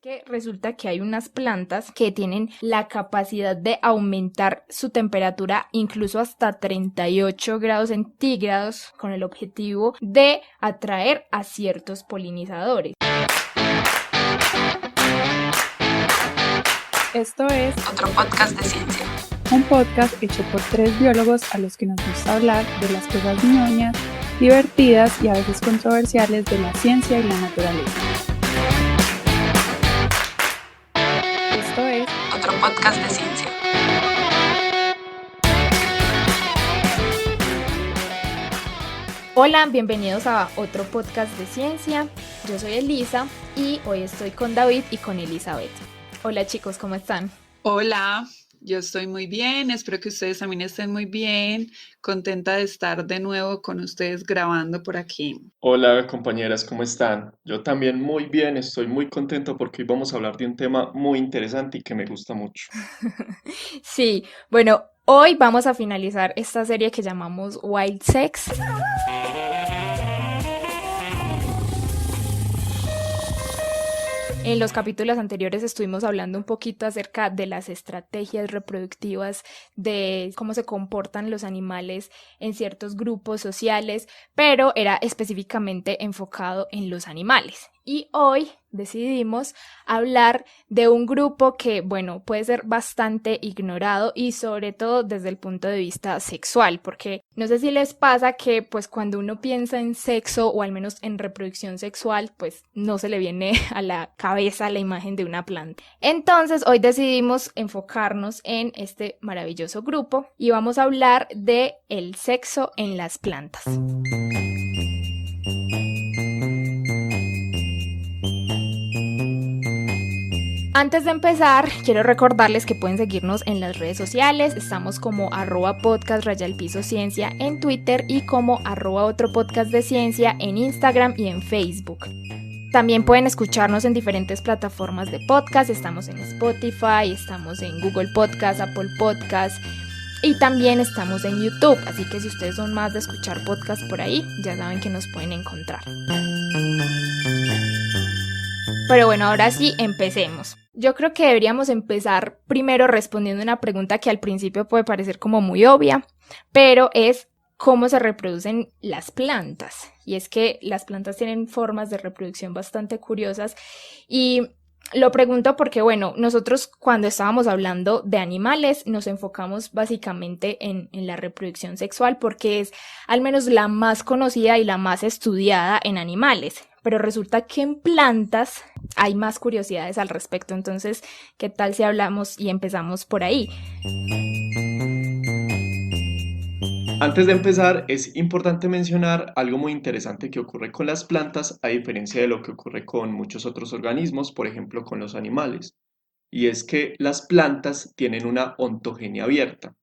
Que resulta que hay unas plantas que tienen la capacidad de aumentar su temperatura incluso hasta 38 grados centígrados con el objetivo de atraer a ciertos polinizadores. Esto es Otro podcast de ciencia. Un podcast hecho por 3 biólogos a los que nos gusta hablar de las cosas ñoñas, divertidas y a veces controversiales de la ciencia y la naturaleza. Esto es Otro podcast de ciencia. Hola, bienvenidos a otro podcast de ciencia. Yo soy Elisa y hoy estoy con David y con Elizabeth. Hola chicos, ¿cómo están? Hola, yo estoy muy bien, espero que ustedes también estén muy bien, contenta de estar de nuevo con ustedes grabando por aquí. Hola compañeras, ¿cómo están? Yo también muy bien, estoy muy contento porque hoy vamos a hablar de un tema muy interesante y que me gusta mucho. Sí, bueno, hoy vamos a finalizar esta serie que llamamos Wild Sex. En los capítulos anteriores estuvimos hablando un poquito acerca de las estrategias reproductivas, de cómo se comportan los animales en ciertos grupos sociales, pero era específicamente enfocado en los animales. Y hoy decidimos hablar de un grupo que, bueno, puede ser bastante ignorado y sobre todo desde el punto de vista sexual, porque no sé si les pasa que pues cuando uno piensa en sexo o al menos en reproducción sexual, pues no se le viene a la cabeza la imagen de una planta. Entonces hoy decidimos enfocarnos en este maravilloso grupo y vamos a hablar de el sexo en las plantas. Antes de empezar, quiero recordarles que pueden seguirnos en las redes sociales. Estamos como @podcast_ciencia en Twitter y como @otro podcast de ciencia en Instagram y en Facebook. También pueden escucharnos en diferentes plataformas de podcast. Estamos en Spotify, estamos en Google Podcast, Apple Podcast y también estamos en YouTube. Así que si ustedes son más de escuchar podcast por ahí, ya saben que nos pueden encontrar. Pero bueno, ahora sí, empecemos. Yo creo que deberíamos empezar primero respondiendo una pregunta que al principio puede parecer como muy obvia, pero es cómo se reproducen las plantas. Y es que las plantas tienen formas de reproducción bastante curiosas y lo pregunto porque, bueno, nosotros cuando estábamos hablando de animales nos enfocamos básicamente en la reproducción sexual porque es al menos la más conocida y la más estudiada en animales. Pero resulta que en plantas hay más curiosidades al respecto. Entonces, ¿qué tal si hablamos y empezamos por ahí? Antes de empezar, es importante mencionar algo muy interesante que ocurre con las plantas a diferencia de lo que ocurre con muchos otros organismos, por ejemplo con los animales. Y es que las plantas tienen una ontogenia abierta.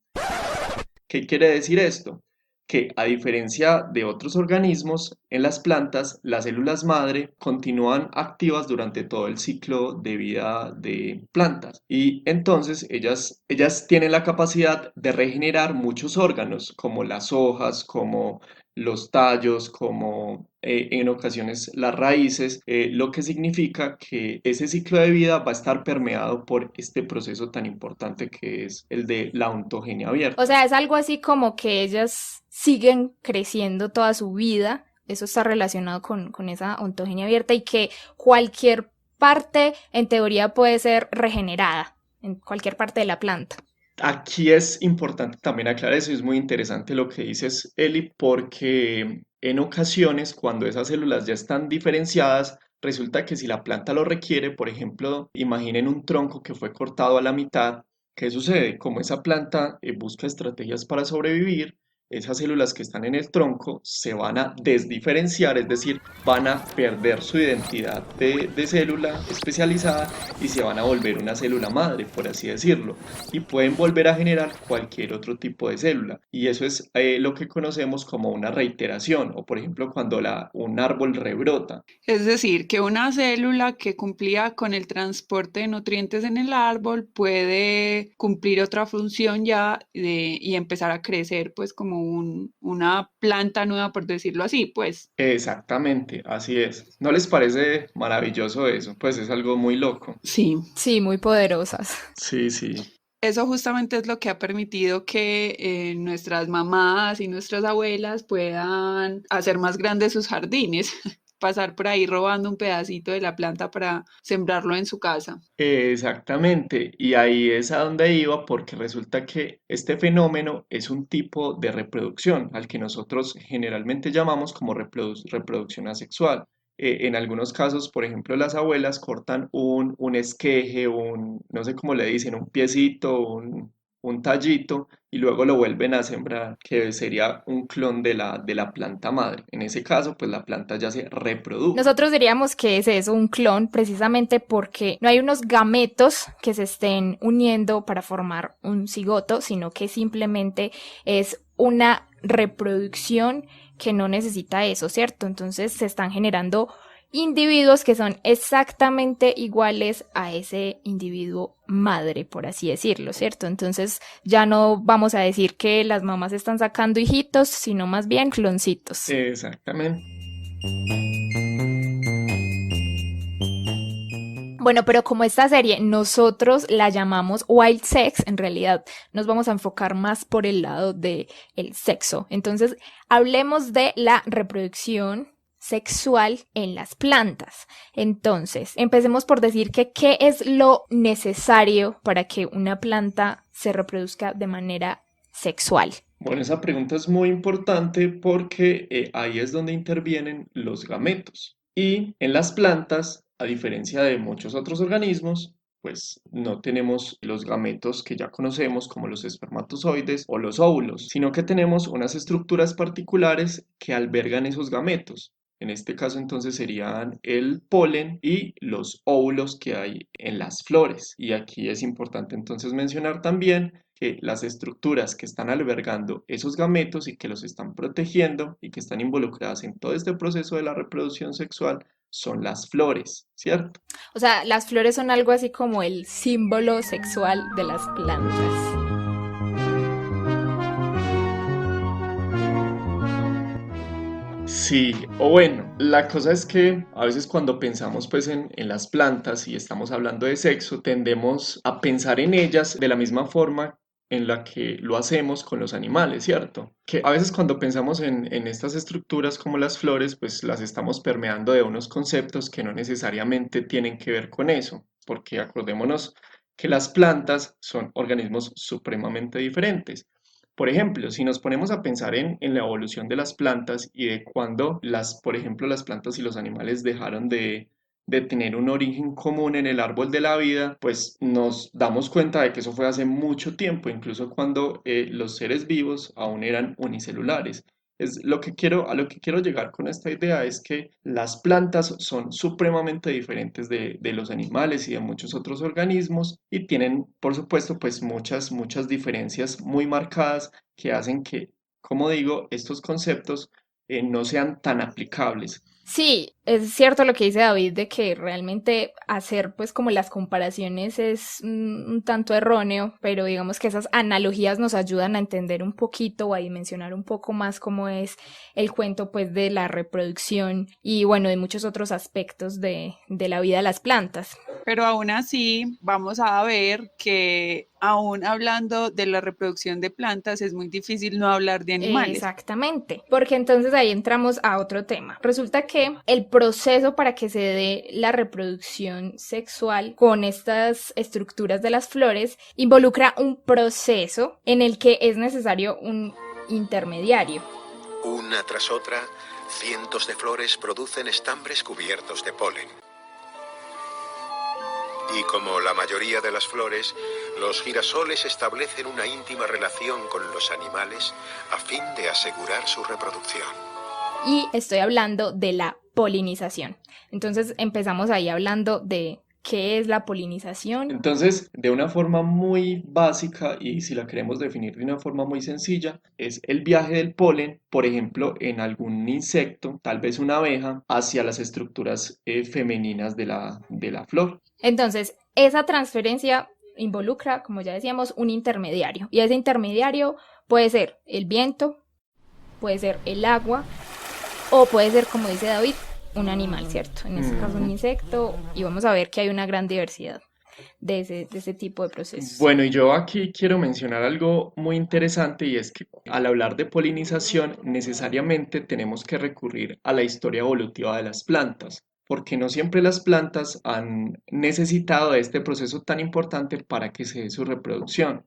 ¿Qué quiere decir esto? Que a diferencia de otros organismos, en las plantas las células madre continúan activas durante todo el ciclo de vida de plantas y entonces ellas tienen la capacidad de regenerar muchos órganos como las hojas, como los tallos, como en ocasiones las raíces, lo que significa que ese ciclo de vida va a estar permeado por este proceso tan importante que es el de la ontogenia abierta. O sea, es algo así como que ellas siguen creciendo toda su vida. Eso está relacionado con esa ontogenia abierta y que cualquier parte en teoría puede ser regenerada en cualquier parte de la planta. Aquí es importante también aclarar eso, es muy interesante lo que dices, Eli, porque en ocasiones cuando esas células ya están diferenciadas, resulta que si la planta lo requiere, por ejemplo, imaginen un tronco que fue cortado a la mitad, ¿qué sucede? Como esa planta busca estrategias para sobrevivir, esas células que están en el tronco se van a desdiferenciar, es decir, van a perder su identidad de célula especializada y se van a volver una célula madre, por así decirlo, y pueden volver a generar cualquier otro tipo de célula. Y eso es lo que conocemos como una reiteración, o por ejemplo cuando un árbol rebrota. Es decir, que una célula que cumplía con el transporte de nutrientes en el árbol puede cumplir otra función ya y empezar a crecer pues como como una planta nueva, por decirlo así, pues. Exactamente, así es. ¿No les parece maravilloso eso? Pues es algo muy loco. Sí. Sí, muy poderosas. Sí, sí. Eso justamente es lo que ha permitido que nuestras mamás y nuestras abuelas puedan hacer más grandes sus jardines, pasar por ahí robando un pedacito de la planta para sembrarlo en su casa. Exactamente, y ahí es a donde iba porque resulta que este fenómeno es un tipo de reproducción al que nosotros generalmente llamamos como reproducción asexual. En algunos casos, por ejemplo, las abuelas cortan un esqueje, no sé cómo le dicen, un piecito, un tallito, y luego lo vuelven a sembrar, que sería un clon de la planta madre. En ese caso, pues la planta ya se reprodujo. Nosotros diríamos que es eso, un clon, precisamente porque no hay unos gametos que se estén uniendo para formar un cigoto, sino que simplemente es una reproducción que no necesita eso, ¿cierto? Entonces se están generando individuos que son exactamente iguales a ese individuo madre, por así decirlo, ¿cierto? Entonces ya no vamos a decir que las mamás están sacando hijitos, sino más bien cloncitos. Exactamente. Bueno, pero como esta serie nosotros la llamamos Wild Sex, en realidad nos vamos a enfocar más por el lado del sexo. Entonces, hablemos de la reproducción sexual en las plantas. Entonces, empecemos por decir que qué es lo necesario para que una planta se reproduzca de manera sexual. Bueno, esa pregunta es muy importante porque ahí es donde intervienen los gametos. Y en las plantas, a diferencia de muchos otros organismos, pues no tenemos los gametos que ya conocemos como los espermatozoides o los óvulos, sino que tenemos unas estructuras particulares que albergan esos gametos. En este caso entonces serían el polen y los óvulos que hay en las flores. Y aquí es importante entonces mencionar también que las estructuras que están albergando esos gametos y que los están protegiendo y que están involucradas en todo este proceso de la reproducción sexual son las flores, ¿cierto? O sea, las flores son algo así como el símbolo sexual de las plantas. Sí, o bueno, la cosa es que a veces cuando pensamos pues en las plantas y estamos hablando de sexo, tendemos a pensar en ellas de la misma forma en la que lo hacemos con los animales, ¿cierto? Que a veces cuando pensamos en estas estructuras como las flores, pues las estamos permeando de unos conceptos que no necesariamente tienen que ver con eso, porque acordémonos que las plantas son organismos supremamente diferentes. Por ejemplo, si nos ponemos a pensar en la evolución de las plantas y de cuándo por ejemplo, las plantas y los animales dejaron de tener un origen común en el árbol de la vida, pues nos damos cuenta de que eso fue hace mucho tiempo, incluso cuando los seres vivos aún eran unicelulares. A lo que quiero llegar con esta idea es que las plantas son supremamente diferentes de los animales y de muchos otros organismos y tienen, por supuesto, pues muchas diferencias muy marcadas que hacen que, como digo, estos conceptos no sean tan aplicables. Sí, es cierto lo que dice David de que realmente hacer pues como las comparaciones es un tanto erróneo, pero digamos que esas analogías nos ayudan a entender un poquito o a dimensionar un poco más cómo es el cuento pues de la reproducción y bueno, de muchos otros aspectos de la vida de las plantas. Pero aún así vamos a ver que aún hablando de la reproducción de plantas es muy difícil no hablar de animales. Exactamente, porque entonces ahí entramos a otro tema. Resulta que el proceso para que se dé la reproducción sexual con estas estructuras de las flores involucra un proceso en el que es necesario un intermediario. Una tras otra, cientos de flores producen estambres cubiertos de polen. Y como la mayoría de las flores, los girasoles establecen una íntima relación con los animales a fin de asegurar su reproducción. Y estoy hablando de la polinización. Entonces empezamos ahí hablando de qué es la polinización. Entonces, de una forma muy básica y si la queremos definir de una forma muy sencilla, es el viaje del polen, por ejemplo, en algún insecto, tal vez una abeja, hacia las estructuras femeninas de la flor. Entonces, esa transferencia involucra, como ya decíamos, un intermediario. Y ese intermediario puede ser el viento, puede ser el agua o puede ser, como dice David, un animal, ¿cierto? En este caso un insecto, y vamos a ver que hay una gran diversidad de ese tipo de procesos. Bueno, y yo aquí quiero mencionar algo muy interesante y es que al hablar de polinización necesariamente tenemos que recurrir a la historia evolutiva de las plantas, porque no siempre las plantas han necesitado de este proceso tan importante para que se dé su reproducción.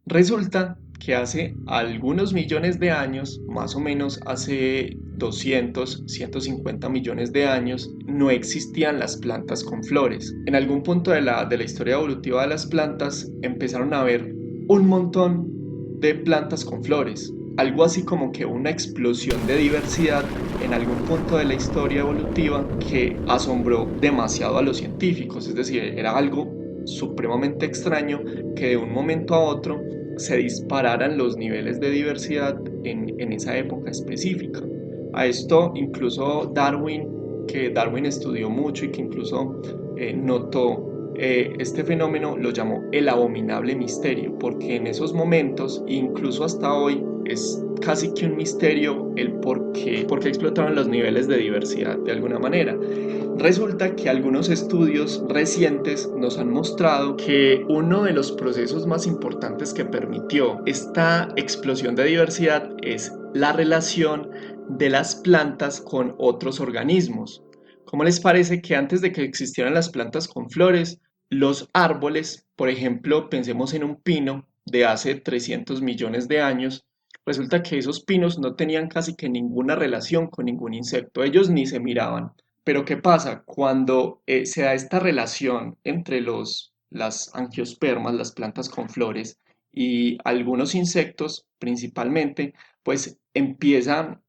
Resulta que hace algunos millones de años, más o menos hace 200, 150 millones de años, no existían las plantas con flores. En algún punto de la historia evolutiva de las plantas empezaron a haber un montón de plantas con flores. Algo así como que una explosión de diversidad en algún punto de la historia evolutiva que asombró demasiado a los científicos. Es decir, era algo supremamente extraño que de un momento a otro se dispararan los niveles de diversidad en esa época específica. A esto incluso que Darwin estudió mucho y que incluso notó este fenómeno, lo llamó el abominable misterio, porque en esos momentos, incluso hasta hoy, es casi que un misterio el por qué explotaron los niveles de diversidad de alguna manera. Resulta que algunos estudios recientes nos han mostrado que uno de los procesos más importantes que permitió esta explosión de diversidad es la relación de las plantas con otros organismos. ¿Cómo les parece que antes de que existieran las plantas con flores, los árboles, por ejemplo, pensemos en un pino de hace 300 millones de años, resulta que esos pinos no tenían casi que ninguna relación con ningún insecto, ellos ni se miraban? Pero ¿qué pasa? Cuando se da esta relación entre las angiospermas, las plantas con flores, y algunos insectos principalmente, pues empiezan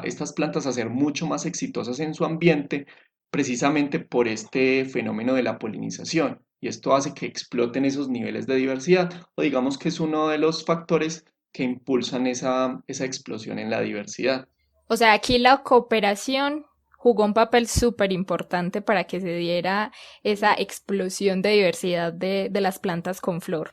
estas plantas a ser mucho más exitosas en su ambiente precisamente por este fenómeno de la polinización. Y esto hace que exploten esos niveles de diversidad, o digamos que es uno de los factores que impulsan esa explosión en la diversidad. O sea, aquí la cooperación jugó un papel súper importante para que se diera esa explosión de diversidad de las plantas con flor.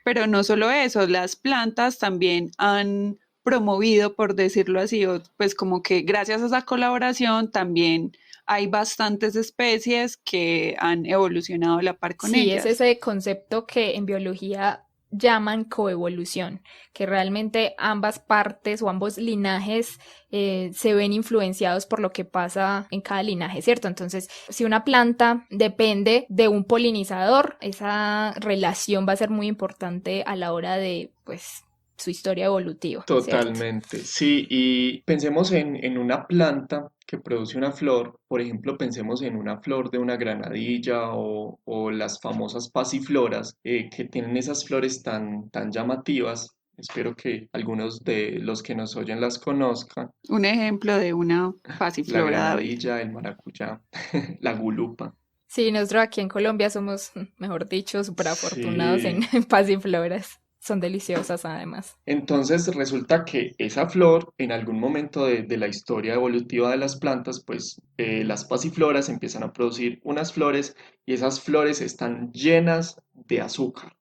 Pero no solo eso, las plantas también han promovido, por decirlo así, pues como que gracias a esa colaboración también hay bastantes especies que han evolucionado a la par con Sí, ellas. es ese concepto que en biología llaman coevolución, que realmente ambas partes o ambos linajes se ven influenciados por lo que pasa en cada linaje, ¿cierto? Entonces, si una planta depende de un polinizador, esa relación va a ser muy importante a la hora de, pues, su historia evolutiva, ¿cierto? Totalmente, sí, y pensemos en una planta que produce una flor, por ejemplo, pensemos en una flor de una granadilla o las famosas pasifloras que tienen esas flores tan llamativas. Espero que algunos de los que nos oyen las conozcan. Un ejemplo de una La pasiflora, David. granadilla, el maracuyá, la gulupa. Sí, nosotros aquí en Colombia somos, mejor dicho, súper afortunados Sí. en pasifloras. Son deliciosas además. Entonces resulta que esa flor, en algún momento de la historia evolutiva de las plantas, pues las pasifloras empiezan a producir unas flores y esas flores están llenas de azúcar,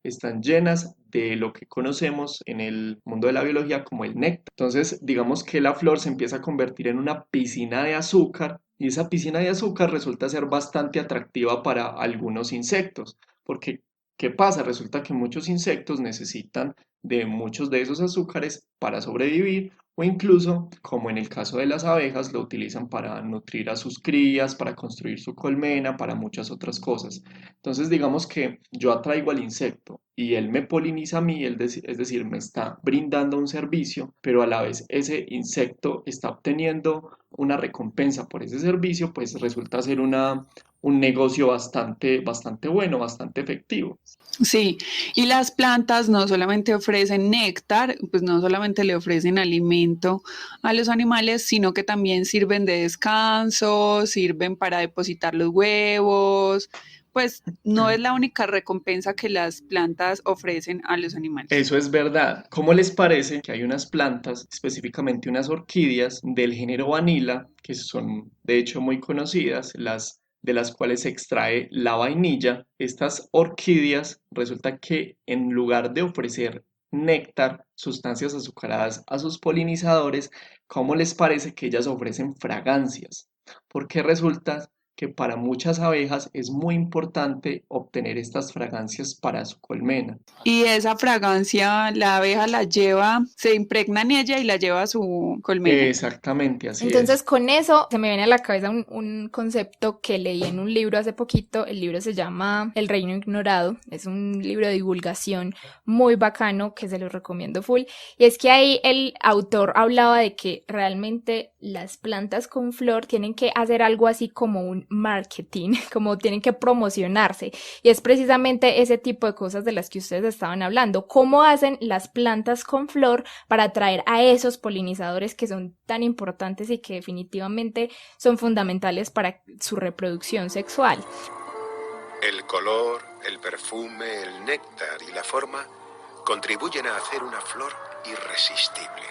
están llenas de lo que conocemos en el mundo de la biología como el néctar. Entonces, digamos que la flor se empieza a convertir en una piscina de azúcar y esa piscina de azúcar resulta ser bastante atractiva para algunos insectos, porque ¿qué pasa? Resulta que muchos insectos necesitan de muchos de esos azúcares para sobrevivir o incluso, como en el caso de las abejas, lo utilizan para nutrir a sus crías, para construir su colmena, para muchas otras cosas. Entonces, digamos que yo atraigo al insecto y él me poliniza a mí, es decir, me está brindando un servicio, pero a la vez ese insecto está obteniendo una recompensa por ese servicio, pues resulta ser un negocio bastante bueno, bastante efectivo. Sí, y las plantas no solamente ofrecen néctar, pues no solamente le ofrecen alimento a los animales, sino que también sirven de descanso, sirven para depositar los huevos, pues no es la única recompensa que las plantas ofrecen a los animales. Eso es verdad. ¿Cómo les parece que hay unas plantas, específicamente unas orquídeas del género Vanilla, que son de hecho muy conocidas, de las cuales se extrae la vainilla? Estas orquídeas resulta que en lugar de ofrecer néctar, sustancias azucaradas a sus polinizadores, ¿cómo les parece que ellas ofrecen fragancias? Porque resulta que para muchas abejas es muy importante obtener estas fragancias para su colmena. Y esa fragancia la abeja la lleva, se impregna en ella y la lleva a su colmena. Exactamente, así es. Entonces, con eso se me viene a la cabeza un concepto que leí en un libro hace poquito. El libro se llama El Reino Ignorado. Es un libro de divulgación muy bacano que se lo recomiendo full. Y es que ahí el autor hablaba de que realmente las plantas con flor tienen que hacer algo así como un marketing, como tienen que promocionarse. Y es precisamente ese tipo de cosas de las que ustedes estaban hablando. ¿Cómo hacen las plantas con flor para atraer a esos polinizadores que son tan importantes y que definitivamente son fundamentales para su reproducción sexual? El color, el perfume, el néctar y la forma contribuyen a hacer una flor irresistible.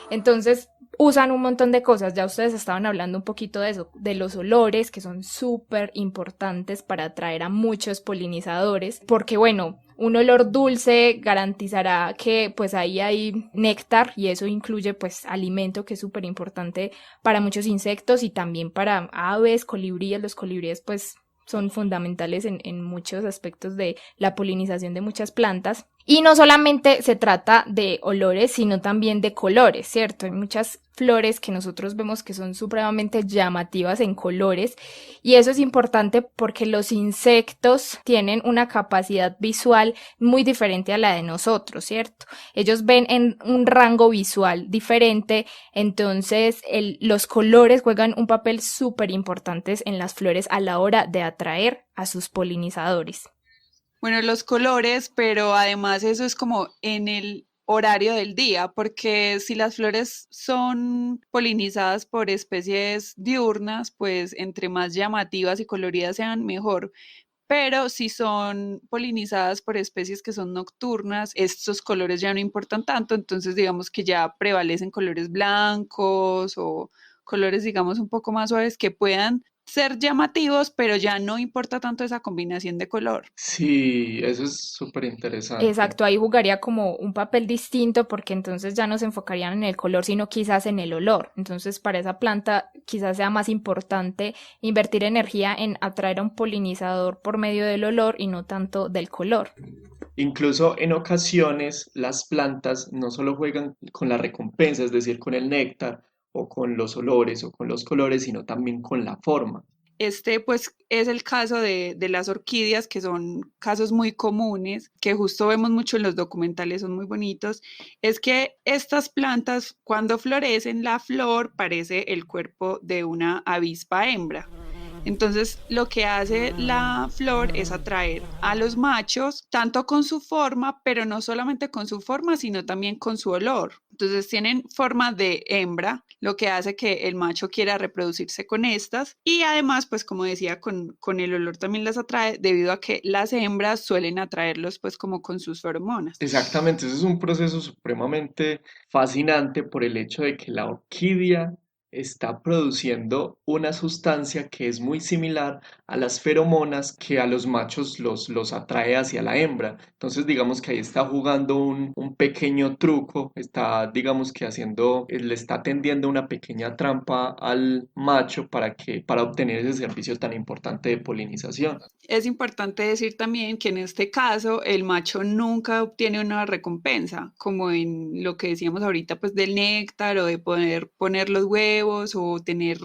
Entonces usan un montón de cosas, ya ustedes estaban hablando un poquito de eso, de los olores que son súper importantes para atraer a muchos polinizadores, porque bueno, un olor dulce garantizará que pues ahí hay néctar y eso incluye pues alimento que es súper importante para muchos insectos y también para aves, colibríes. Los colibríes pues son fundamentales en muchos aspectos de la polinización de muchas plantas. Y no solamente se trata de olores, sino también de colores, ¿cierto? Hay muchas flores que nosotros vemos que son supremamente llamativas en colores y eso es importante porque los insectos tienen una capacidad visual muy diferente a la de nosotros, ¿cierto? Ellos ven en un rango visual diferente, entonces los colores juegan un papel súper importante en las flores a la hora de atraer a sus polinizadores. Bueno, los colores, pero además eso es como en el horario del día, porque si las flores son polinizadas por especies diurnas, pues entre más llamativas y coloridas sean, mejor. Pero si son polinizadas por especies que son nocturnas, estos colores ya no importan tanto, entonces digamos que ya prevalecen colores blancos o colores, digamos, un poco más suaves que puedan ser llamativos, pero ya no importa tanto esa combinación de color. Sí, eso es súper interesante. Exacto, ahí jugaría como un papel distinto porque entonces ya no se enfocarían en el color, sino quizás en el olor. Entonces, para esa planta quizás sea más importante invertir energía en atraer a un polinizador por medio del olor y no tanto del color. Incluso en ocasiones las plantas no solo juegan con la recompensa, es decir, con el néctar o con los olores o con los colores, sino también con la forma. Este, pues, es el caso de las orquídeas, que son casos muy comunes, que justo vemos mucho en los documentales, son muy bonitos. Es que estas plantas, cuando florecen, la flor parece el cuerpo de una avispa hembra. Entonces, lo que hace la flor es atraer a los machos, tanto con su forma, pero no solamente con su forma, sino también con su olor. Entonces, tienen forma de hembra, lo que hace que el macho quiera reproducirse con estas. Y además, pues como decía, con el olor también las atrae, debido a que las hembras suelen atraerlos pues como con sus feromonas. Exactamente, ese es un proceso supremamente fascinante por el hecho de que la orquídea está produciendo una sustancia que es muy similar a las feromonas que a los machos los atrae hacia la hembra. Entonces, digamos que ahí está jugando un pequeño truco, está, digamos que haciendo, le está tendiendo una pequeña trampa al macho para obtener ese servicio tan importante de polinización. Es importante decir también que en este caso el macho nunca obtiene una recompensa, como en lo que decíamos ahorita, pues del néctar o de poder poner los huevos o tener,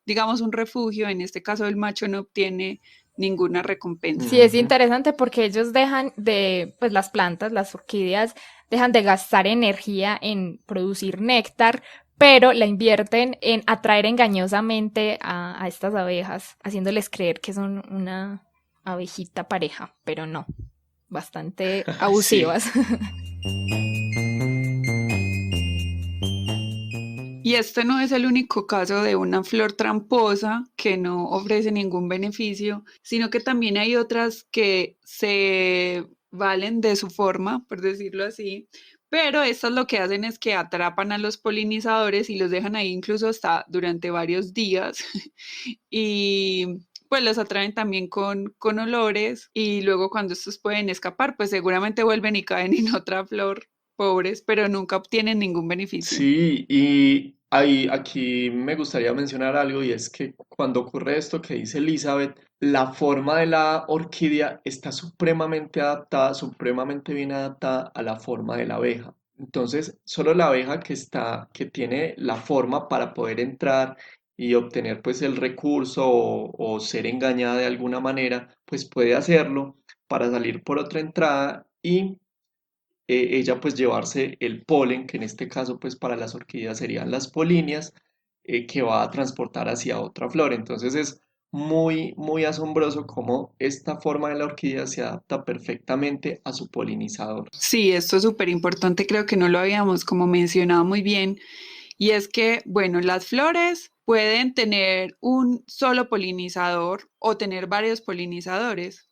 digamos, un refugio. En este caso el macho no obtiene ninguna recompensa. Sí, es interesante porque ellos dejan de, pues las plantas, las orquídeas, dejan de gastar energía en producir néctar, pero la invierten en atraer engañosamente a estas abejas, haciéndoles creer que son una abejita pareja, pero no, bastante Sí. abusivas. Y este no es el único caso de una flor tramposa que no ofrece ningún beneficio, sino que también hay otras que se valen de su forma, por decirlo así, pero estas lo que hacen es que atrapan a los polinizadores y los dejan ahí incluso hasta durante varios días. Y pues los atraen también con olores y luego cuando estos pueden escapar, pues seguramente vuelven y caen en otra flor, pobres, pero nunca obtienen ningún beneficio. Sí, y ahí, aquí me gustaría mencionar algo y es que cuando ocurre esto que dice Elizabeth, la forma de la orquídea está supremamente adaptada, supremamente bien adaptada a la forma de la abeja. Entonces, solo la abeja que tiene la forma para poder entrar y obtener pues el recurso o ser engañada de alguna manera, pues puede hacerlo para salir por otra entrada y ella pues llevarse el polen, que en este caso pues para las orquídeas serían las polinias, que va a transportar hacia otra flor. Entonces es muy asombroso cómo esta forma de la orquídea se adapta perfectamente a su polinizador. Sí, esto es súper importante, creo que no lo habíamos como mencionado muy bien, y es que, bueno, las flores pueden tener un solo polinizador o tener varios polinizadores.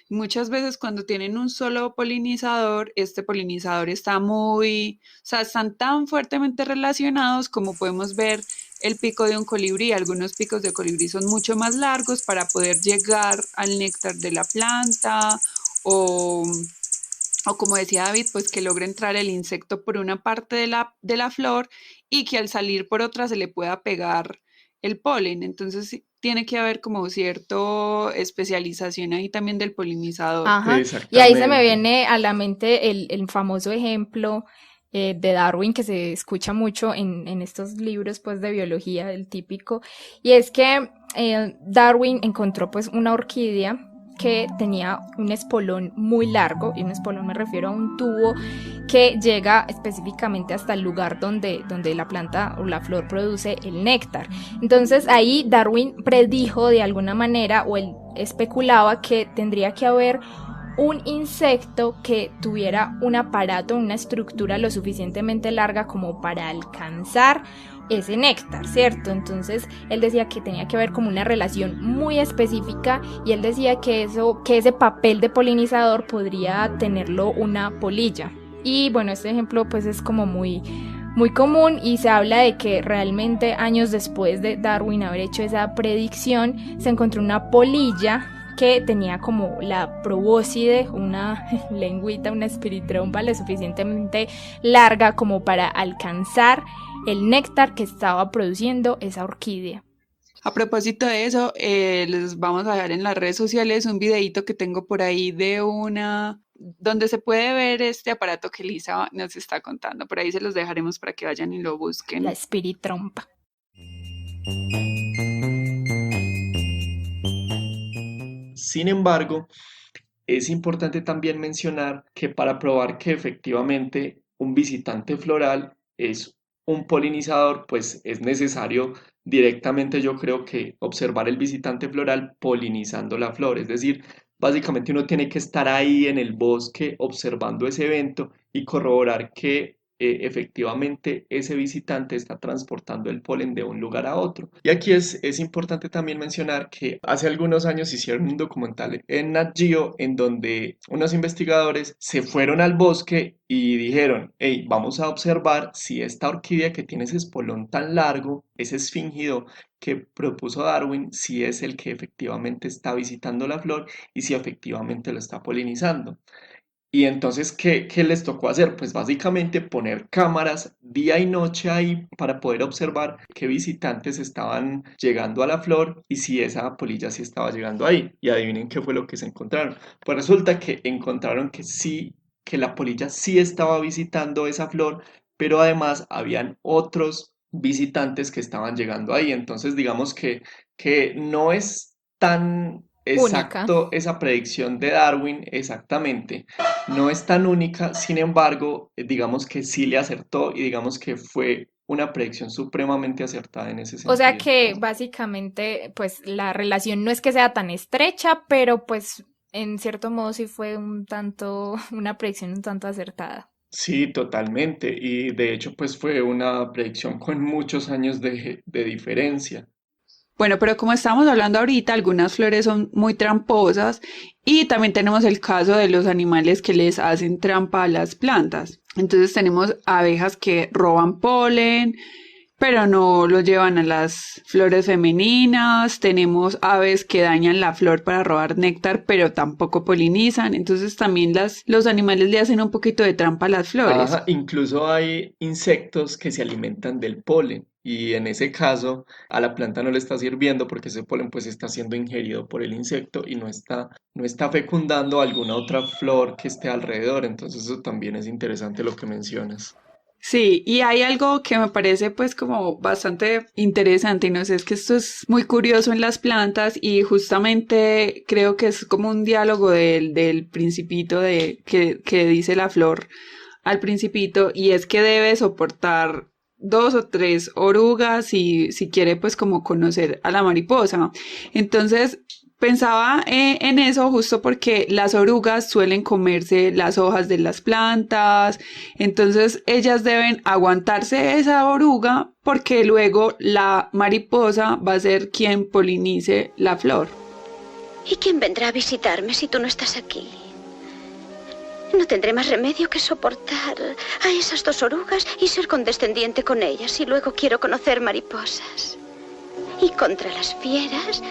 Muchas veces cuando tienen un solo polinizador, este polinizador está muy, o sea, están tan fuertemente relacionados como podemos ver el pico de un colibrí. Algunos picos de colibrí son mucho más largos para poder llegar al néctar de la planta o, o como decía David, pues que logre entrar el insecto por una parte de la flor y que al salir por otra se le pueda pegar el polen. Entonces sí, tiene que haber como cierta especialización ahí también del polinizador. Ajá, y ahí se me Exactamente. viene a la mente el famoso ejemplo de Darwin que se escucha mucho en estos libros pues de biología, el típico, y es que Darwin encontró pues una orquídea que tenía un espolón muy largo, y un espolón me refiero a un tubo que llega específicamente hasta el lugar donde la planta o la flor produce el néctar. Entonces ahí Darwin predijo de alguna manera, o él especulaba que tendría que haber un insecto que tuviera un aparato, una estructura lo suficientemente larga como para alcanzar ese néctar, ¿cierto? Entonces él decía que tenía que haber como una relación muy específica, y él decía que ese papel de polinizador podría tenerlo una polilla. Y bueno, este ejemplo pues es como muy común, y se habla de que realmente años después de Darwin haber hecho esa predicción, se encontró una polilla que tenía como la probóscide, una lengüita, una espiritrompa lo suficientemente larga como para alcanzar el néctar que estaba produciendo esa orquídea. A propósito de eso, les vamos a dejar en las redes sociales un videito que tengo por ahí donde se puede ver este aparato que Lisa nos está contando. Por ahí se los dejaremos para que vayan y lo La busquen. espiritrompa. Sin embargo, es importante también mencionar que para probar que efectivamente un visitante floral es un polinizador, pues es necesario directamente, yo creo que observar el visitante floral polinizando la flor. Es decir, básicamente uno tiene que estar ahí en el bosque observando ese evento y corroborar que efectivamente ese visitante está transportando el polen de un lugar a otro. Y aquí es importante también mencionar que hace algunos años hicieron un documental en Nat Geo en donde unos investigadores se fueron al bosque y dijeron, hey, vamos a observar si esta orquídea que tiene ese espolón tan largo, ese esfingido que propuso Darwin, si es el que efectivamente está visitando la flor y si efectivamente lo está polinizando. Y entonces, ¿qué les tocó hacer? Pues básicamente poner cámaras día y noche ahí para poder observar qué visitantes estaban llegando a la flor y si esa polilla sí estaba llegando ahí. Y adivinen qué fue lo que se encontraron. Pues resulta que encontraron que sí, que la polilla sí estaba visitando esa flor, pero además habían otros visitantes que estaban llegando ahí. Entonces, digamos que no es tan Única. exacto esa predicción de Darwin, exactamente. No es tan única, sin embargo, digamos que sí le acertó y digamos que fue una predicción supremamente acertada en ese O sea sentido. que básicamente pues la relación no es que sea tan estrecha, pero pues en cierto modo sí fue un tanto, una predicción un tanto acertada. Sí, totalmente. Y de hecho, pues fue una predicción con muchos años de diferencia. Bueno, pero como estamos hablando ahorita, algunas flores son muy tramposas y también tenemos el caso de los animales que les hacen trampa a las plantas. Entonces tenemos abejas que roban polen, pero no lo llevan a las flores femeninas. Tenemos aves que dañan la flor para robar néctar, pero tampoco polinizan. Entonces también los animales le hacen un poquito de trampa a las flores. Ajá, incluso hay insectos que se alimentan del polen y en ese caso a la planta no le está sirviendo porque ese polen pues está siendo ingerido por el insecto y no está fecundando alguna otra flor que esté alrededor. Entonces eso también es interesante lo que mencionas. Sí, y hay algo que me parece pues como bastante interesante y no sé, es que esto es muy curioso en las plantas y justamente creo que es como un diálogo del principito que dice la flor al principito y es que debe soportar 2 o 3 orugas si quiere pues como conocer a la mariposa. Entonces pensaba en eso justo porque las orugas suelen comerse las hojas de las plantas, entonces ellas deben aguantarse esa oruga porque luego la mariposa va a ser quien polinice la flor. ¿Y quién vendrá a visitarme si tú no estás aquí? No tendré más remedio que soportar a esas 2 orugas y ser condescendiente con ellas y luego quiero conocer mariposas. Y contra las fieras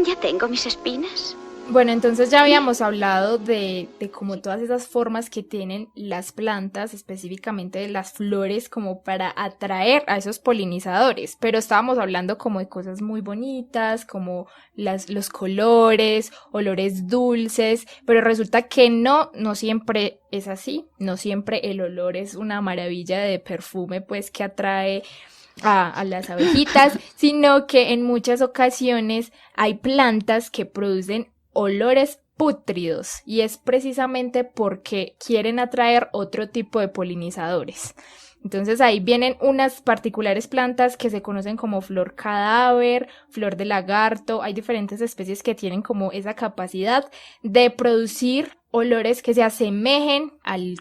ya tengo mis espinas. Bueno, entonces ya habíamos hablado de como todas esas formas que tienen las plantas, específicamente de las flores, como para atraer a esos polinizadores, pero estábamos hablando como de cosas muy bonitas, como los colores, olores dulces, pero resulta que no siempre es así, no siempre el olor es una maravilla de perfume, pues que atrae a las abejitas, sino que en muchas ocasiones hay plantas que producen olores pútridos y es precisamente porque quieren atraer otro tipo de polinizadores. Entonces ahí vienen unas particulares plantas que se conocen como flor cadáver, flor de lagarto. Hay diferentes especies que tienen como esa capacidad de producir olores que se asemejen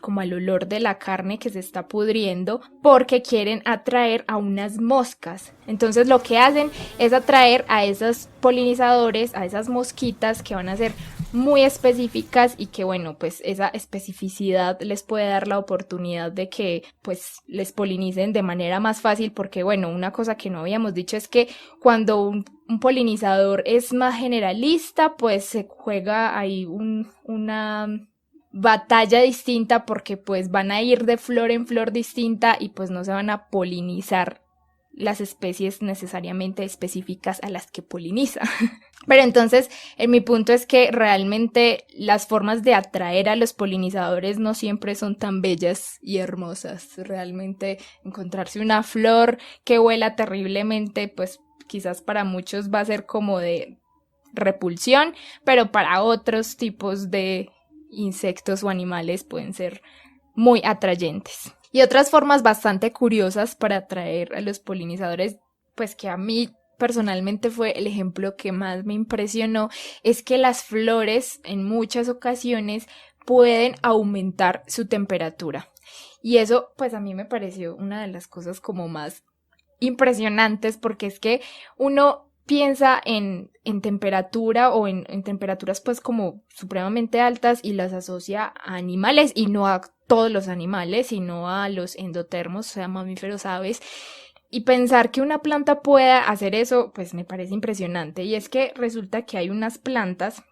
como al olor de la carne que se está pudriendo porque quieren atraer a unas moscas. Entonces lo que hacen es atraer a esos polinizadores, a esas mosquitas que van a ser muy específicas y que bueno, pues esa especificidad les puede dar la oportunidad de que pues les polinicen de manera más fácil porque bueno, una cosa que no habíamos dicho es que cuando un polinizador es más generalista, pues se juega ahí una batalla distinta porque pues van a ir de flor en flor distinta y pues no se van a polinizar las especies necesariamente específicas a las que poliniza. Pero entonces, mi punto es que realmente las formas de atraer a los polinizadores no siempre son tan bellas y hermosas. Realmente encontrarse una flor que huela terriblemente, pues quizás para muchos va a ser como de repulsión, pero para otros tipos de insectos o animales pueden ser muy atrayentes. Y otras formas bastante curiosas para atraer a los polinizadores, pues que a mí personalmente fue el ejemplo que más me impresionó, es que las flores en muchas ocasiones pueden aumentar su temperatura. Y eso pues a mí me pareció una de las cosas como más impresionantes porque es que uno piensa en temperatura o en temperaturas pues como supremamente altas y las asocia a animales y no a todos los animales, sino a los endotermos, o sea, mamíferos, aves. Y pensar que una planta pueda hacer eso, pues me parece impresionante. Y es que resulta que hay unas plantas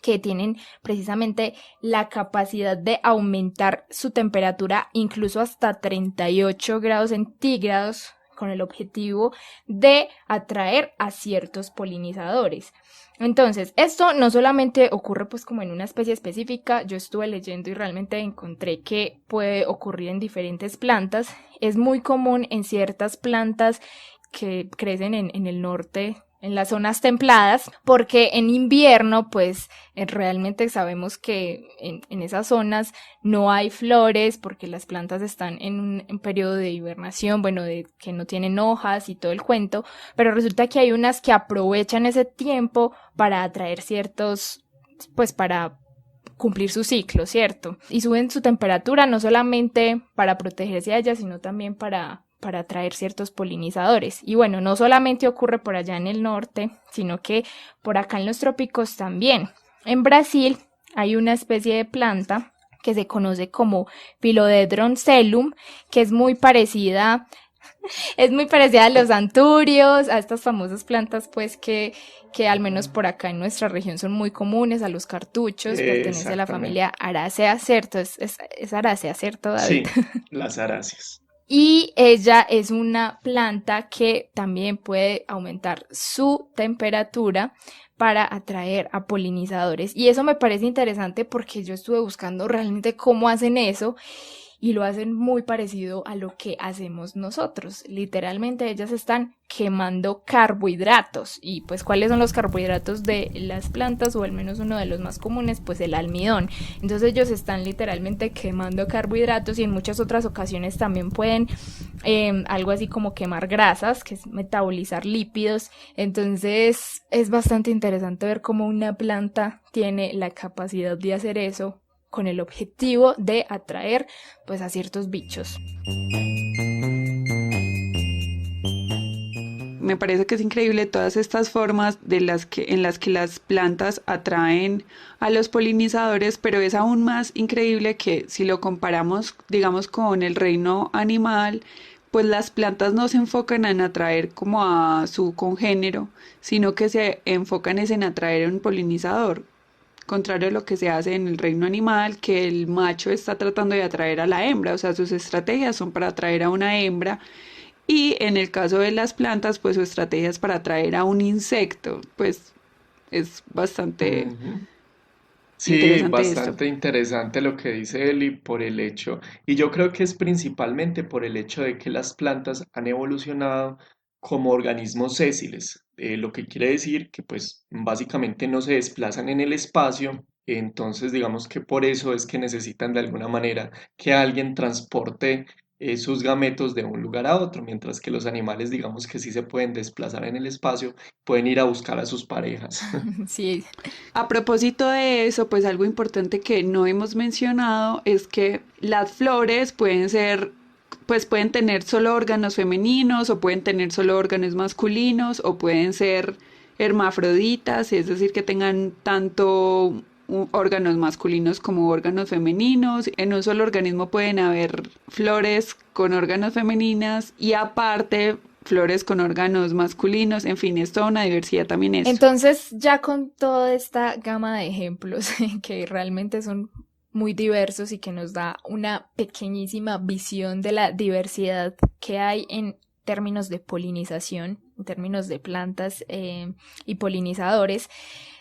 que tienen precisamente la capacidad de aumentar su temperatura incluso hasta 38 grados centígrados con el objetivo de atraer a ciertos polinizadores. Entonces, esto no solamente ocurre pues como en una especie específica, yo estuve leyendo y realmente encontré que puede ocurrir en diferentes plantas. Es muy común en ciertas plantas que crecen en el norte, en las zonas templadas, porque en invierno pues realmente sabemos que en esas zonas no hay flores porque las plantas están en un periodo de hibernación, bueno, de que no tienen hojas y todo el cuento, pero resulta que hay unas que aprovechan ese tiempo para atraer ciertos, pues para cumplir su ciclo, ¿cierto? Y suben su temperatura no solamente para protegerse a ellas, sino también para atraer ciertos polinizadores. Y bueno, no solamente ocurre por allá en el norte, sino que por acá en los trópicos también. En Brasil hay una especie de planta que se conoce como Philodendron sellum, que es muy parecida Es muy parecida a los anturios, a estas famosas plantas pues que al menos por acá en nuestra región son muy comunes, a los cartuchos, pertenece a la Exactamente. familia Araceae, ¿cierto? Es Araceae, ¿cierto, David? Sí, las aráceas. Y ella es una planta que también puede aumentar su temperatura para atraer a polinizadores. Y eso me parece interesante porque yo estuve buscando realmente cómo hacen eso y lo hacen muy parecido a lo que hacemos nosotros. Literalmente ellas están quemando carbohidratos. Y pues, ¿cuáles son los carbohidratos de las plantas? O al menos uno de los más comunes, pues el almidón. Entonces ellos están literalmente quemando carbohidratos y en muchas otras ocasiones también pueden algo así como quemar grasas, que es metabolizar lípidos. Entonces es bastante interesante ver cómo una planta tiene la capacidad de hacer eso con el objetivo de atraer pues a ciertos bichos. Me parece que es increíble todas estas formas en las que las plantas atraen a los polinizadores, pero es aún más increíble que si lo comparamos, digamos, con el reino animal, pues las plantas no se enfocan en atraer como a su congénero, sino que se enfocan es en atraer a un polinizador. Contrario a lo que se hace en el reino animal, que el macho está tratando de atraer a la hembra, o sea, sus estrategias son para atraer a una hembra y en el caso de las plantas, pues su estrategia es para atraer a un insecto, pues es bastante Ujú. Sí, interesante esto. bastante interesante lo que dice Eli por el hecho, y yo creo que es principalmente por el hecho de que las plantas han evolucionado como organismos sésiles, lo que quiere decir que pues básicamente no se desplazan en el espacio, entonces digamos que por eso es que necesitan de alguna manera que alguien transporte sus gametos de un lugar a otro, mientras que los animales digamos que sí se pueden desplazar en el espacio, pueden ir a buscar a sus parejas. Sí, A propósito de eso, pues algo importante que no hemos mencionado es que las flores pueden ser, pues pueden tener solo órganos femeninos o pueden tener solo órganos masculinos o pueden ser hermafroditas, es decir, que tengan tanto órganos masculinos como órganos femeninos. En un solo organismo pueden haber flores con órganos femeninas y aparte flores con órganos masculinos. En fin, es toda una diversidad también esto. entonces ya con toda esta gama de ejemplos que realmente son muy diversos y que nos da una pequeñísima visión de la diversidad que hay en términos de polinización, en términos de plantas y polinizadores,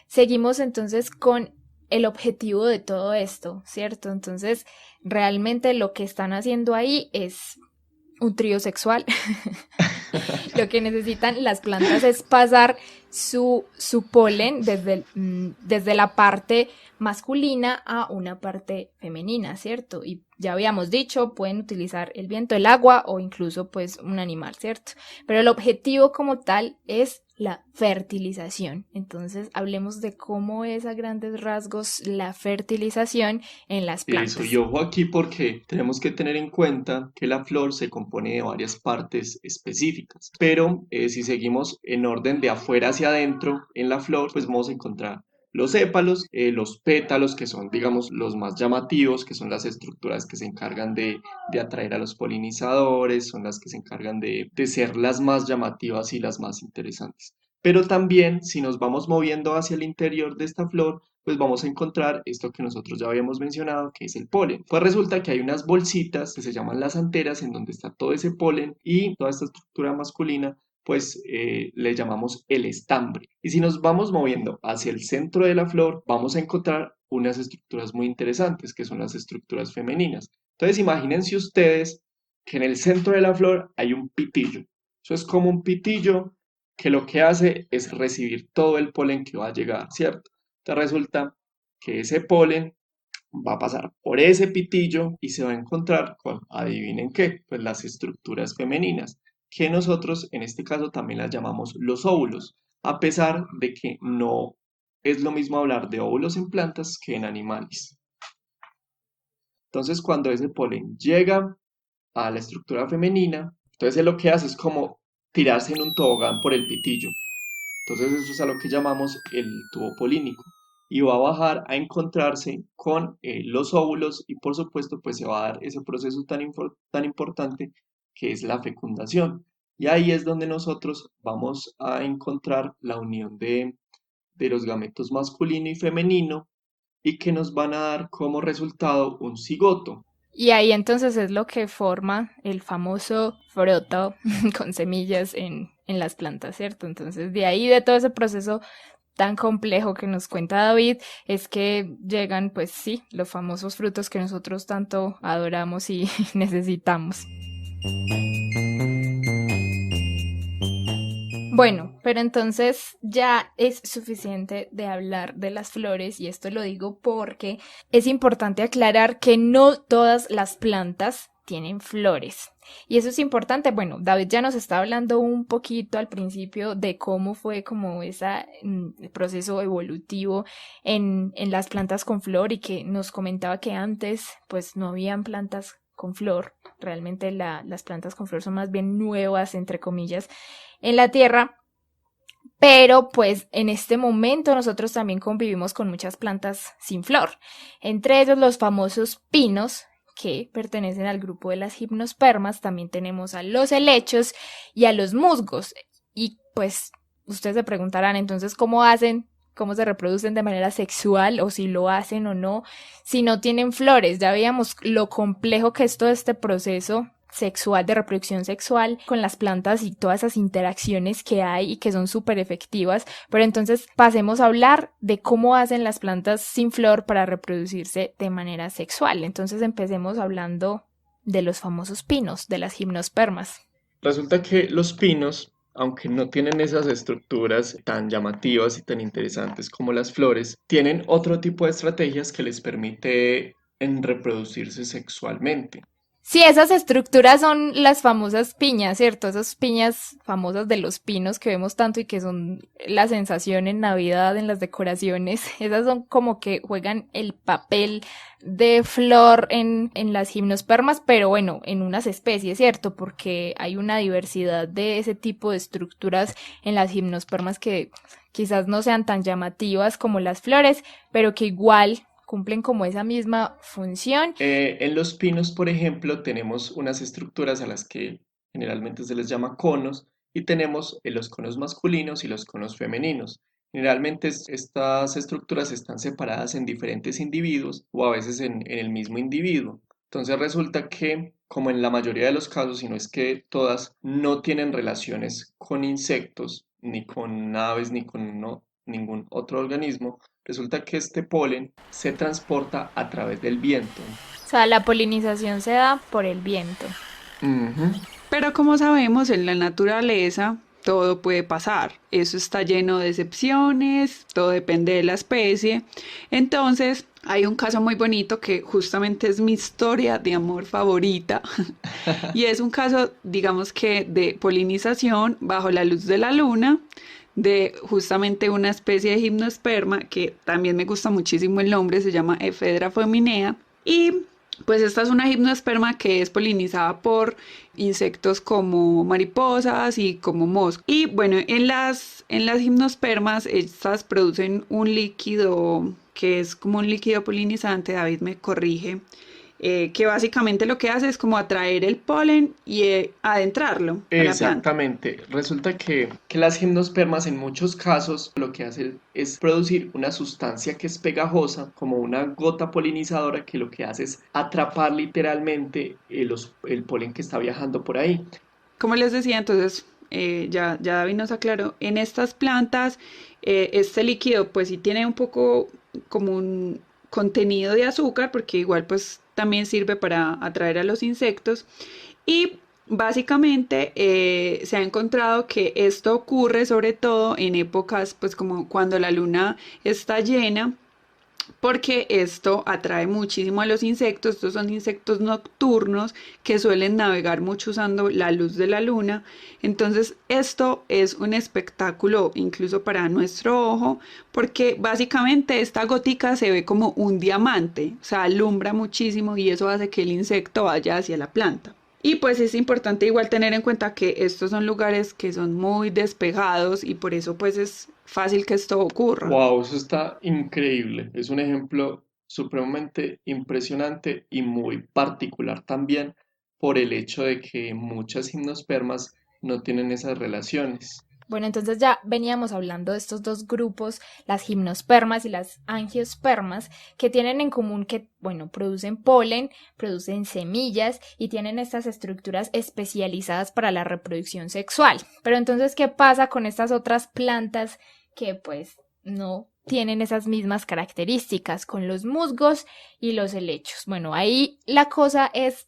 seguimos entonces con el objetivo de todo esto, ¿cierto? Entonces, realmente lo que están haciendo ahí es un trío sexual. Lo que necesitan las plantas es pasar su polen desde la parte masculina a una parte femenina, ¿cierto? Y ya habíamos dicho, pueden utilizar el viento, el agua o incluso pues un animal, ¿cierto? Pero el objetivo como tal es la fertilización. Entonces hablemos de cómo es a grandes rasgos la fertilización en las Eso, y plantas. ojo aquí porque tenemos que tener en cuenta que la flor se compone de varias partes específicas, pero si seguimos en orden de afuera hacia adentro en la flor, pues vamos a encontrar los sépalos, los pétalos, que son, digamos, los más llamativos, que son las estructuras que se encargan de atraer a los polinizadores, son las que se encargan de ser las más llamativas y las más interesantes. Pero también, si nos vamos moviendo hacia el interior de esta flor, pues vamos a encontrar esto que nosotros ya habíamos mencionado, que es el polen. Pues resulta que hay unas bolsitas que se llaman las anteras, en donde está todo ese polen y toda esta estructura masculina, pues le llamamos el estambre. Y si nos vamos moviendo hacia el centro de la flor, vamos a encontrar unas estructuras muy interesantes, que son las estructuras femeninas. Entonces, imagínense ustedes que en el centro de la flor hay un pitillo. Eso es como un pitillo que lo que hace es recibir todo el polen que va a llegar, ¿cierto? Entonces resulta que ese polen va a pasar por ese pitillo y se va a encontrar con, adivinen qué, pues las estructuras femeninas, que nosotros en este caso también las llamamos los óvulos, a pesar de que no es lo mismo hablar de óvulos en plantas que en animales. Entonces cuando ese polen llega a la estructura femenina, entonces él lo que hace es como tirarse en un tobogán por el pitillo. Entonces eso es a lo que llamamos el tubo polínico y va a bajar a encontrarse con los óvulos y por supuesto pues se va a dar ese proceso tan importante que es la fecundación. Y ahí es donde nosotros vamos a encontrar la unión de los gametos masculino y femenino y que nos van a dar como resultado un cigoto. Y ahí entonces es lo que forma el famoso fruto con semillas en las plantas, ¿cierto? Entonces de ahí, de todo ese proceso tan complejo que nos cuenta David, es que llegan, pues sí, los famosos frutos que nosotros tanto adoramos y necesitamos. Bueno, pero entonces ya es suficiente de hablar de las flores y esto lo digo porque es importante aclarar que no todas las plantas tienen flores. Y eso es importante. Bueno, David ya nos está hablando un poquito al principio de cómo fue como ese proceso evolutivo en las plantas con flor y que nos comentaba que antes pues no habían plantas con flor. Realmente las plantas con flor son más bien nuevas, entre comillas, en la tierra, pero pues en este momento nosotros también convivimos con muchas plantas sin flor, entre ellos los famosos pinos que pertenecen al grupo de las gimnospermas. También tenemos a los helechos y a los musgos, y pues ustedes se preguntarán entonces cómo hacen, cómo se reproducen de manera sexual o si lo hacen o no, si no tienen flores. Ya veíamos lo complejo que es todo este proceso sexual, de reproducción sexual con las plantas y todas esas interacciones que hay y que son súper efectivas, pero entonces pasemos a hablar de cómo hacen las plantas sin flor para reproducirse de manera sexual. Entonces empecemos hablando de los famosos pinos, de las gimnospermas. Resulta que los pinos, aunque no tienen esas estructuras tan llamativas y tan interesantes como las flores, tienen otro tipo de estrategias que les permite reproducirse sexualmente. Sí, esas estructuras son las famosas piñas, ¿cierto? Esas piñas famosas de los pinos que vemos tanto y que son la sensación en Navidad, en las decoraciones. Esas son como que juegan el papel de flor en las gimnospermas, pero bueno, en unas especies, ¿cierto? Porque hay una diversidad de ese tipo de estructuras en las gimnospermas que quizás no sean tan llamativas como las flores, pero que igual cumplen como esa misma función. En los pinos, por ejemplo, tenemos unas estructuras a las que generalmente se les llama conos y tenemos los conos masculinos y los conos femeninos. Generalmente estas estructuras están separadas en diferentes individuos o a veces en el mismo individuo. Entonces resulta que, como en la mayoría de los casos, si no es que todas, no tienen relaciones con insectos, ni con aves, ni con ningún otro organismo. Resulta que este polen se transporta a través del viento. O sea, la polinización se da por el viento. Ujú. Pero como sabemos, en la naturaleza todo puede pasar. Eso está lleno de excepciones, todo depende de la especie. Entonces, hay un caso muy bonito que justamente es mi historia de amor favorita. Y es un caso, digamos que, de polinización bajo la luz de la luna, de justamente una especie de gimnosperma que también me gusta muchísimo el nombre, se llama Ephedra fominea. Y pues esta es una gimnosperma que es polinizada por insectos como mariposas y como moscas. Y bueno, en las gimnospermas estas producen un líquido que es como un líquido polinizante, David me corrige, que básicamente lo que hace es como atraer el polen y adentrarlo a la planta. Exactamente. Resulta que las gimnospermas en muchos casos lo que hacen es producir una sustancia que es pegajosa, como una gota polinizadora que lo que hace es atrapar literalmente el polen que está viajando por ahí. Como les decía, entonces ya David nos aclaró, en estas plantas este líquido pues sí tiene un poco como un contenido de azúcar, porque igual pues también sirve para atraer a los insectos. Y básicamente se ha encontrado que esto ocurre sobre todo en épocas pues como cuando la luna está llena, porque esto atrae muchísimo a los insectos. Estos son insectos nocturnos que suelen navegar mucho usando la luz de la luna. Entonces esto es un espectáculo incluso para nuestro ojo, porque básicamente esta gotica se ve como un diamante, o sea, alumbra muchísimo y eso hace que el insecto vaya hacia la planta. Y pues es importante igual tener en cuenta que estos son lugares que son muy despejados y por eso pues es fácil que esto ocurra. Wow, eso está increíble. Es un ejemplo supremamente impresionante y muy particular también por el hecho de que muchas gimnospermas no tienen esas relaciones. Bueno, entonces ya veníamos hablando de estos dos grupos, las gimnospermas y las angiospermas, que tienen en común que, bueno, producen polen, producen semillas y tienen estas estructuras especializadas para la reproducción sexual. Pero entonces, ¿qué pasa con estas otras plantas que pues no tienen esas mismas características, con los musgos y los helechos? Bueno, ahí la cosa es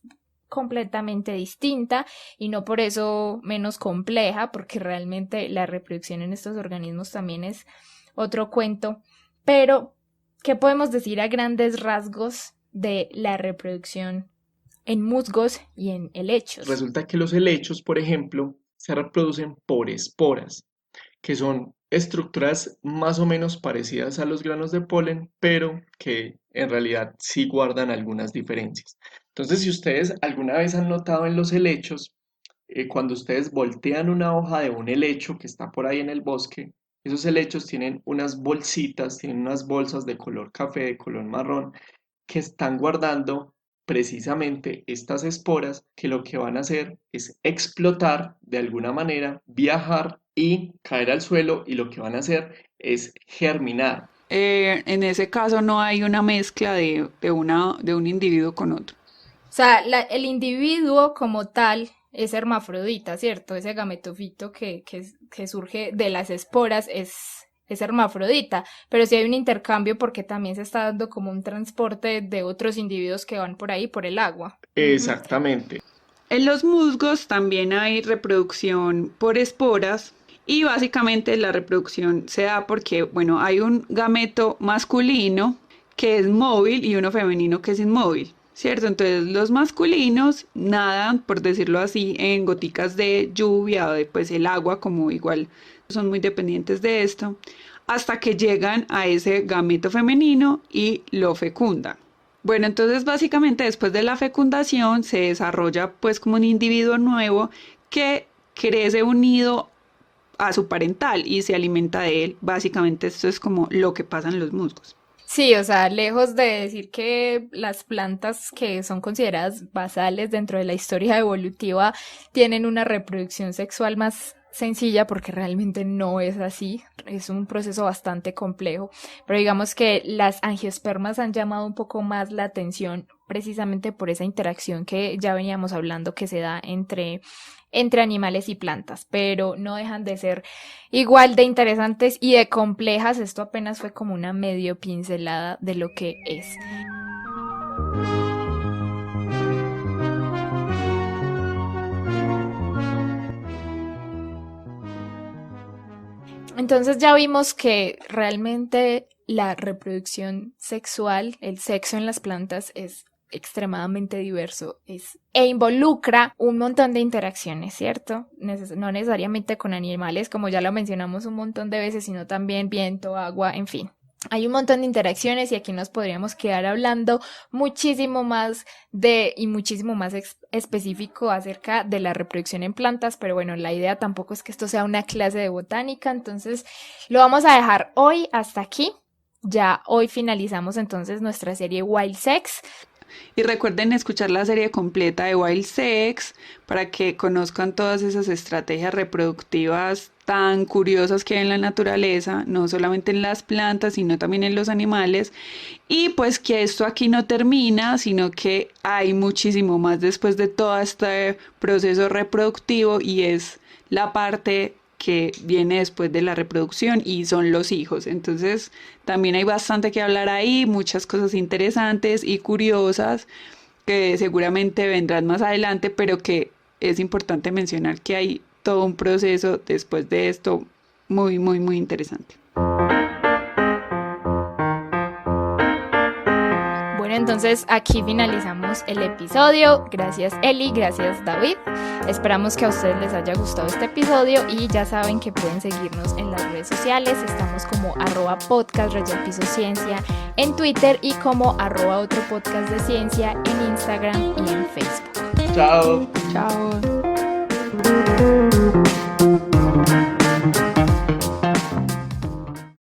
completamente distinta y no por eso menos compleja, porque realmente la reproducción en estos organismos también es otro cuento. Pero, ¿qué podemos decir a grandes rasgos de la reproducción en musgos y en helechos? Resulta que los helechos, por ejemplo, se reproducen por esporas, que son estructuras más o menos parecidas a los granos de polen, pero que en realidad sí guardan algunas diferencias. Entonces, si ustedes alguna vez han notado en los helechos, cuando ustedes voltean una hoja de un helecho que está por ahí en el bosque, esos helechos tienen unas bolsitas, tienen unas bolsas de color café, de color marrón, que están guardando precisamente estas esporas que lo que van a hacer es explotar de alguna manera, viajar y caer al suelo, y lo que van a hacer es germinar. En ese caso no hay una mezcla de un individuo con otro. O sea, el individuo como tal es hermafrodita, ¿cierto? Ese gametofito que surge de las esporas es hermafrodita, pero sí hay un intercambio porque también se está dando como un transporte de otros individuos que van por ahí, por el agua. Exactamente. En los musgos también hay reproducción por esporas y básicamente la reproducción se da porque, bueno, hay un gameto masculino que es móvil y uno femenino que es inmóvil, ¿cierto? Entonces los masculinos nadan, por decirlo así, en goticas de lluvia o de pues el agua, como igual son muy dependientes de esto, hasta que llegan a ese gameto femenino y lo fecundan. Bueno, entonces básicamente después de la fecundación se desarrolla pues como un individuo nuevo que crece unido a su parental y se alimenta de él. Básicamente esto es como lo que pasa en los musgos. Sí, o sea, lejos de decir que las plantas que son consideradas basales dentro de la historia evolutiva tienen una reproducción sexual más sencilla, porque realmente no es así, es un proceso bastante complejo, pero digamos que las angiospermas han llamado un poco más la atención precisamente por esa interacción que ya veníamos hablando que se da entre animales y plantas, pero no dejan de ser igual de interesantes y de complejas. Esto apenas fue como una medio pincelada de lo que es. Entonces ya vimos que realmente la reproducción sexual, el sexo en las plantas es extremadamente diverso e involucra un montón de interacciones, ¿cierto? No necesariamente con animales, como ya lo mencionamos un montón de veces, sino también viento, agua, en fin. Hay un montón de interacciones y aquí nos podríamos quedar hablando muchísimo más y muchísimo más específico acerca de la reproducción en plantas, pero bueno, la idea tampoco es que esto sea una clase de botánica, entonces lo vamos a dejar hoy hasta aquí. Ya hoy finalizamos entonces nuestra serie Wild Sex. Y recuerden escuchar la serie completa de Wild Sex para que conozcan todas esas estrategias reproductivas tan curiosas que hay en la naturaleza, no solamente en las plantas, sino también en los animales. Y pues que esto aquí no termina, sino que hay muchísimo más después de todo este proceso reproductivo, y es la parte que viene después de la reproducción y son los hijos. Entonces también hay bastante que hablar ahí, muchas cosas interesantes y curiosas que seguramente vendrán más adelante, pero que es importante mencionar que hay todo un proceso después de esto muy, muy, muy interesante. Entonces aquí finalizamos el episodio. Gracias Eli, gracias David. Esperamos que a ustedes les haya gustado este episodio y ya saben que pueden seguirnos en las redes sociales. Estamos como @podcast_ciencia en Twitter y como @otro podcast de ciencia en Instagram y en Facebook. Chao. Chao.